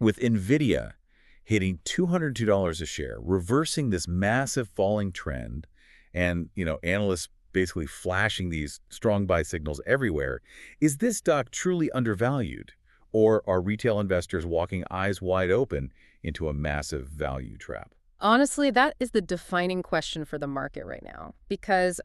with NVIDIA hitting $202 a share, reversing this massive falling trend, and, analysts basically flashing these strong buy signals everywhere, is this stock truly undervalued? Or are retail investors walking eyes wide open into a massive value trap? Honestly, that is the defining question for the market right now, because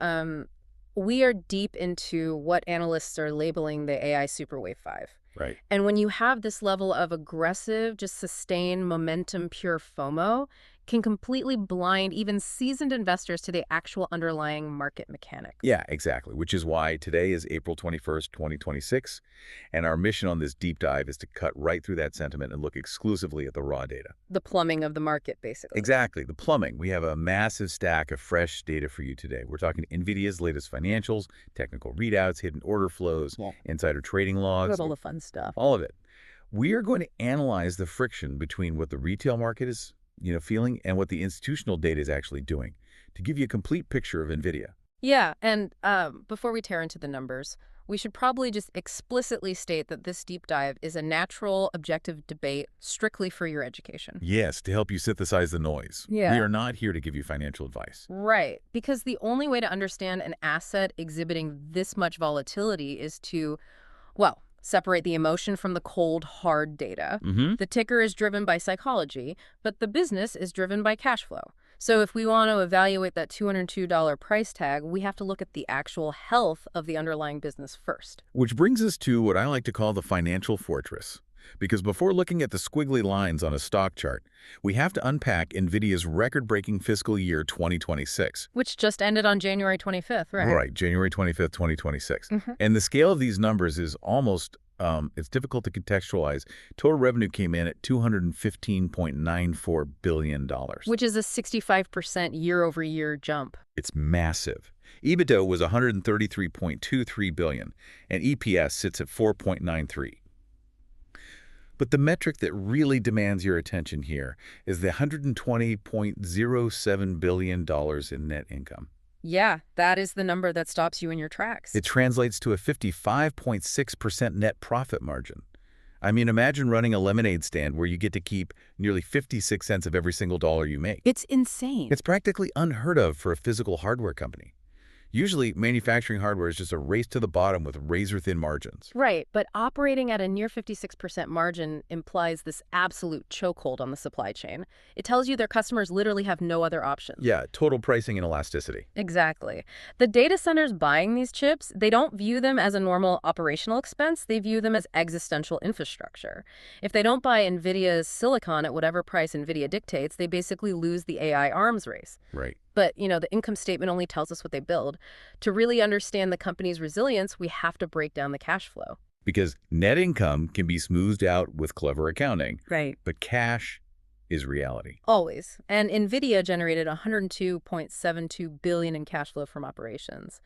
we are deep into what analysts are labeling the AI Superwave 5. Right. And when you have this level of aggressive, just sustained momentum, pure FOMO, can completely blind even seasoned investors to the actual underlying market mechanics. Yeah, exactly, which is why today is April 21st, 2026, and our mission on this deep dive is to cut right through that sentiment and look exclusively at the raw data. The plumbing of the market, basically. Exactly, the plumbing. We have a massive stack of fresh data for you today. We're talking NVIDIA's latest financials, technical readouts, hidden order flows, insider trading logs. All the fun stuff. All of it. We are going to analyze the friction between what the retail market is feeling and what the institutional data is actually doing to give you a complete picture of NVIDIA. Yeah, and before we tear into the numbers, we should probably just explicitly state that this deep dive is a natural, objective debate strictly for your education. Yes, to help you synthesize the noise. Yeah. We are not here to give you financial advice. Right, because the only way to understand an asset exhibiting this much volatility is to, separate the emotion from the cold, hard data. The ticker is driven by psychology, but the business is driven by cash flow. So if we want to evaluate that $202 price tag, we have to look at the actual health of the underlying business first. Which brings us to what I like to call the financial fortress. Because before looking at the squiggly lines on a stock chart, we have to unpack NVIDIA's record-breaking fiscal year 2026. Which just ended on January 25th, right? Right, January 25th, 2026. And the scale of these numbers is almost, it's difficult to contextualize. Total revenue came in at $215.94 billion. Which is a 65% year-over-year jump. It's massive. EBITDA was $133.23 billion, and EPS sits at 4.93. But the metric that really demands your attention here is the $120.07 billion in net income. Yeah, that is the number that stops you in your tracks. It translates to a 55.6% net profit margin. I mean, imagine running a lemonade stand where you get to keep nearly 56 cents of every single dollar you make. It's insane. It's practically unheard of for a physical hardware company. Usually, manufacturing hardware is just a race to the bottom with razor-thin margins. Right, but operating at a near 56% margin implies this absolute chokehold on the supply chain. It tells you their customers literally have no other options. Yeah, total pricing and elasticity. Exactly. The data centers buying these chips, they don't view them as a normal operational expense. They view them as existential infrastructure. If they don't buy NVIDIA's silicon at whatever price NVIDIA dictates, they basically lose the AI arms race. Right. But, the income statement only tells us what they build. To really understand the company's resilience, we have to break down the cash flow. Because net income can be smoothed out with clever accounting. Right. But cash is reality. Always. And NVIDIA generated $102.72 billion in cash flow from operations.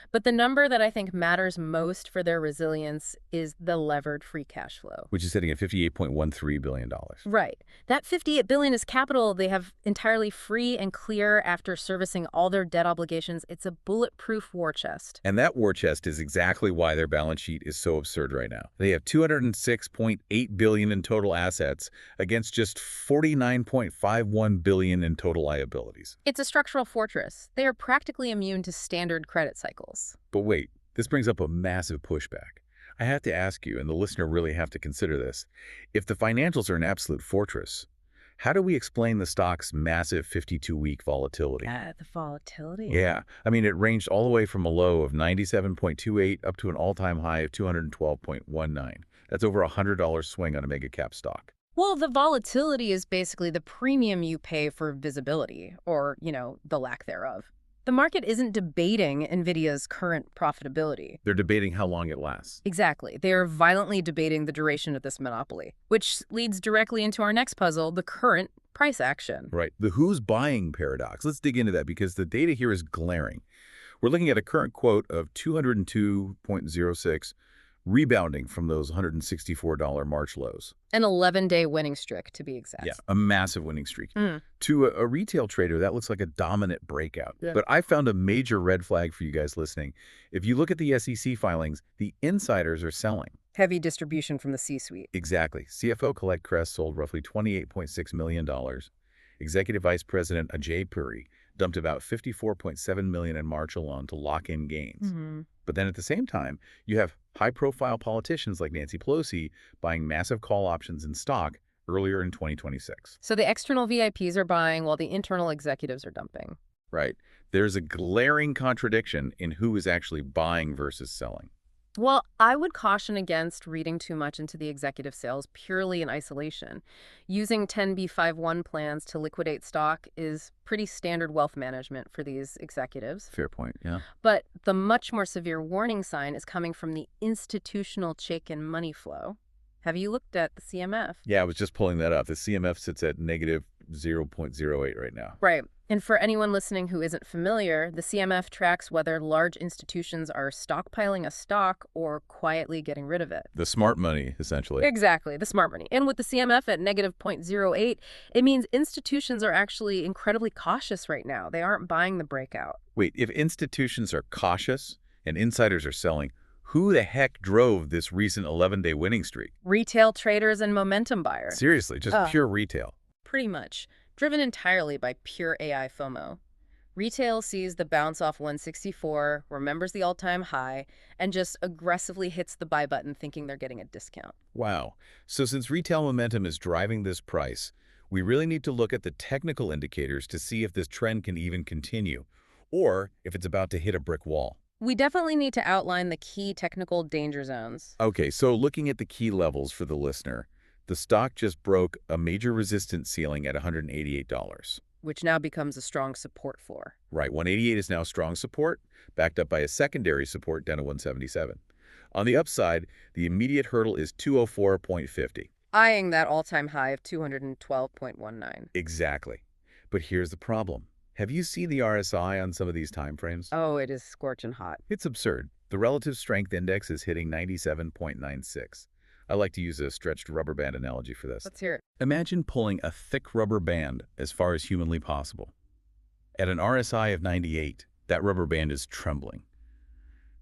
But the number that I think matters most for their resilience is the levered free cash flow. Which is sitting at $58.13 billion. Right. That $58 billion is capital they have entirely free and clear after servicing all their debt obligations. It's a bulletproof war chest. And that war chest is exactly why their balance sheet is so absurd right now. They have $206.8 billion in total assets against just $49.51 billion in total liabilities. It's a structural fortress. They are practically immune to standard credit cycles. But wait, this brings up a massive pushback. I have to ask you, and the listener really have to consider this, if the financials are an absolute fortress, how do we explain the stock's massive 52-week volatility? The volatility? Yeah. I mean, it ranged all the way from a low of 97.28 up to an all-time high of 212.19. That's over a $100 swing on a mega cap stock. Well, the volatility is basically the premium you pay for visibility, or, the lack thereof. The market isn't debating NVIDIA's current profitability. They're debating how long it lasts. Exactly. They are violently debating the duration of this monopoly, which leads directly into our next puzzle, the current price action. Right. The who's buying paradox. Let's dig into that because the data here is glaring. We're looking at a current quote of 202.06, rebounding from those $164 March lows. An 11-day winning streak, to be exact. Yeah, a massive winning streak. To a retail trader, that looks like a dominant breakout. Yeah. But I found a major red flag for you guys listening. If you look at the SEC filings, the insiders are selling. Heavy distribution from the C-suite. Exactly. CFO Colette Kress sold roughly $28.6 million. Executive Vice President Ajay Puri dumped about $54.7 million in March alone to lock in gains. But then at the same time, you have high-profile politicians like Nancy Pelosi buying massive call options in stock earlier in 2026. So the external VIPs are buying while the internal executives are dumping. Right. There's a glaring contradiction in who is actually buying versus selling. Well, I would caution against reading too much into the executive sales purely in isolation. Using 10b5-1 plans to liquidate stock is pretty standard wealth management for these executives. Fair point, yeah. But the much more severe warning sign is coming from the institutional chicken money flow. Have you looked at the CMF? Yeah, I was just pulling that up. The CMF sits at negative 0.08 right now. Right. And for anyone listening who isn't familiar, the CMF tracks whether large institutions are stockpiling a stock or quietly getting rid of it. The smart money, essentially. Exactly, the smart money. And with the CMF at negative 0.08, it means institutions are actually incredibly cautious right now. They aren't buying the breakout. Wait, if institutions are cautious and insiders are selling, who the heck drove this recent 11-day winning streak? Retail traders and momentum buyers. Seriously, just pure retail. Pretty much. Driven entirely by pure AI FOMO. Retail sees the bounce off 164, remembers the all-time high, and just aggressively hits the buy button thinking they're getting a discount. Wow. So since retail momentum is driving this price, we really need to look at the technical indicators to see if this trend can even continue, or if it's about to hit a brick wall. We definitely need to outline the key technical danger zones. Okay, so looking at the key levels for the listener, the stock just broke a major resistance ceiling at $188. Which now becomes a strong support floor. Right, 188 is now strong support, backed up by a secondary support down to 177. On the upside, the immediate hurdle is 204.50. Eyeing that all-time high of 212.19. Exactly. But here's the problem. Have you seen the RSI on some of these time frames? Oh, it is scorching hot. It's absurd. The relative strength index is hitting 97.96. I like to use a stretched rubber band analogy for this. Let's hear it. Imagine pulling a thick rubber band as far as humanly possible. At an RSI of 98, that rubber band is trembling.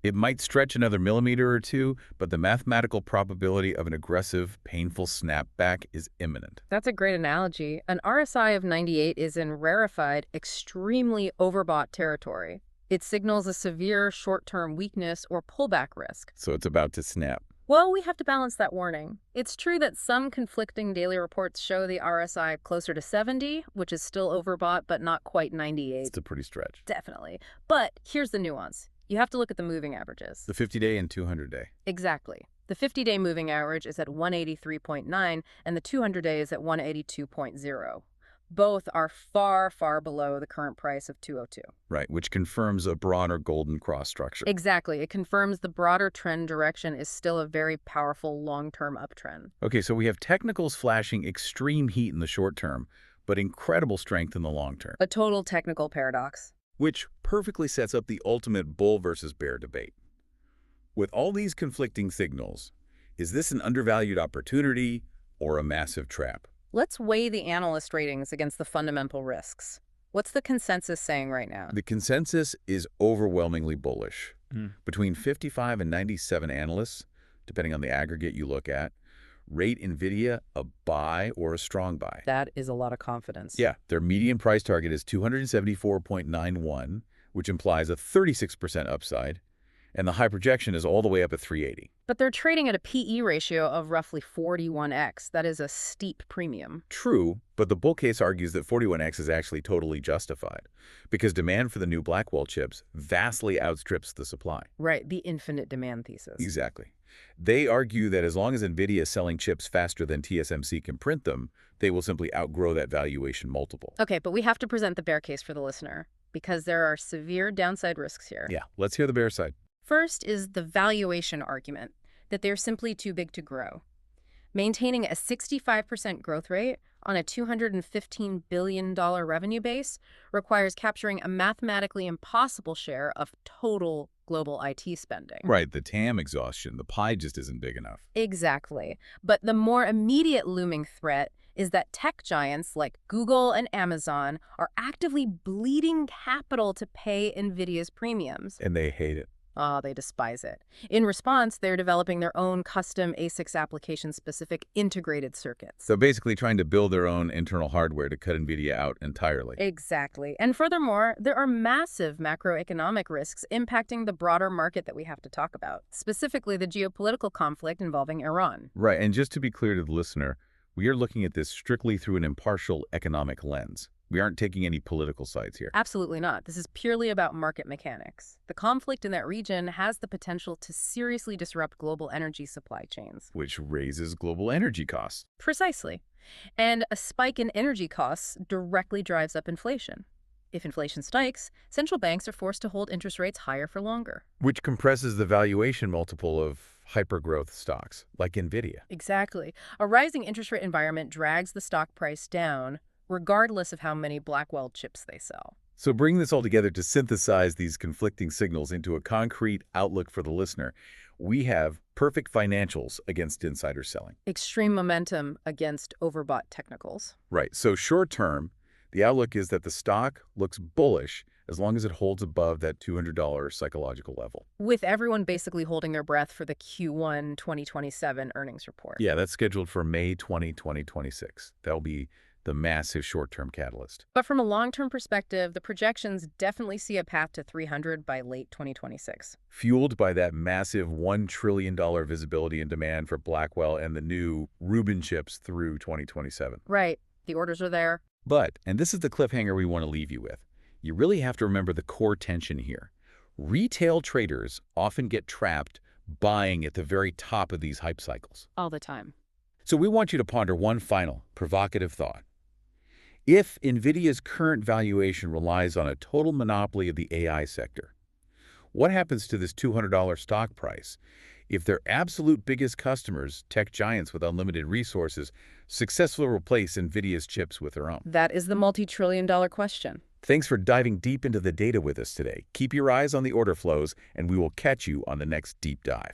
It might stretch another millimeter or two, but the mathematical probability of an aggressive, painful snapback is imminent. That's a great analogy. An RSI of 98 is in rarefied, extremely overbought territory. It signals a severe short-term weakness or pullback risk. So it's about to snap. Well, we have to balance that warning. It's true that some conflicting daily reports show the RSI closer to 70, which is still overbought, but not quite 98. It's a pretty stretch. Definitely. But here's the nuance. You have to look at the moving averages. The 50-day and 200-day. Exactly. The 50-day moving average is at 183.9, and the 200-day is at 182.0. Both are far, far below the current price of 202. Right, which confirms a broader golden cross structure. Exactly. It confirms the broader trend direction is still a very powerful long-term uptrend. Okay, so we have technicals flashing extreme heat in the short term, but incredible strength in the long term. A total technical paradox. Which perfectly sets up the ultimate bull versus bear debate. With all these conflicting signals, is this an undervalued opportunity or a massive trap? Let's weigh the analyst ratings against the fundamental risks. What's the consensus saying right now? The consensus is overwhelmingly bullish. Between 55 and 97 analysts, depending on the aggregate you look at, rate NVIDIA a buy or a strong buy. That is a lot of confidence. Yeah, their median price target is 274.91, which implies a 36% upside, and the high projection is all the way up at 380. But they're trading at a PE ratio of roughly 41x. That is a steep premium. True, but the bull case argues that 41x is actually totally justified, because demand for the new Blackwell chips vastly outstrips the supply. Right, the infinite demand thesis. Exactly. They argue that as long as NVIDIA is selling chips faster than TSMC can print them, they will simply outgrow that valuation multiple. Okay, but we have to present the bear case for the listener, because there are severe downside risks here. Yeah, let's hear the bear side. First is the valuation argument, that they're simply too big to grow. Maintaining a 65% growth rate on a $215 billion revenue base requires capturing a mathematically impossible share of total global IT spending. Right, the TAM exhaustion. The pie just isn't big enough. Exactly. But the more immediate looming threat is that tech giants like Google and Amazon are actively bleeding capital to pay NVIDIA's premiums. And they hate it. Ah, they despise it. In response, they're developing their own custom ASICs application-specific integrated circuits. So basically trying to build their own internal hardware to cut NVIDIA out entirely. Exactly. And furthermore, there are massive macroeconomic risks impacting the broader market that we have to talk about, specifically the geopolitical conflict involving Iran. Right, and just to be clear to the listener, we are looking at this strictly through an impartial economic lens. We aren't taking any political sides here. Absolutely not. This is purely about market mechanics. The conflict in that region has the potential to seriously disrupt global energy supply chains. Which raises global energy costs. Precisely. And a spike in energy costs directly drives up inflation. If inflation spikes, central banks are forced to hold interest rates higher for longer. Which compresses the valuation multiple of hypergrowth stocks, like NVIDIA. Exactly. A rising interest rate environment drags the stock price down, regardless of how many Blackwell chips they sell. So bring this all together to synthesize these conflicting signals into a concrete outlook for the listener. We have perfect financials against insider selling. Extreme momentum against overbought technicals. Right. So short term, the outlook is that the stock looks bullish as long as it holds above that $200 psychological level. With everyone basically holding their breath for the Q1 2027 earnings report. Yeah, that's scheduled for May 2026. That'll be the massive short-term catalyst. But from a long-term perspective, the projections definitely see a path to 300 by late 2026. Fueled by that massive $1 trillion visibility and demand for Blackwell and the new Rubin chips through 2027. Right. The orders are there. But, and this is the cliffhanger we want to leave you with, you really have to remember the core tension here. Retail traders often get trapped buying at the very top of these hype cycles. All the time. So we want you to ponder one final, provocative thought. If NVIDIA's current valuation relies on a total monopoly of the AI sector, what happens to this $200 stock price if their absolute biggest customers, tech giants with unlimited resources, successfully replace NVIDIA's chips with their own? That is the multi-trillion-dollar question. Thanks for diving deep into the data with us today. Keep your eyes on the order flows, and we will catch you on the next deep dive.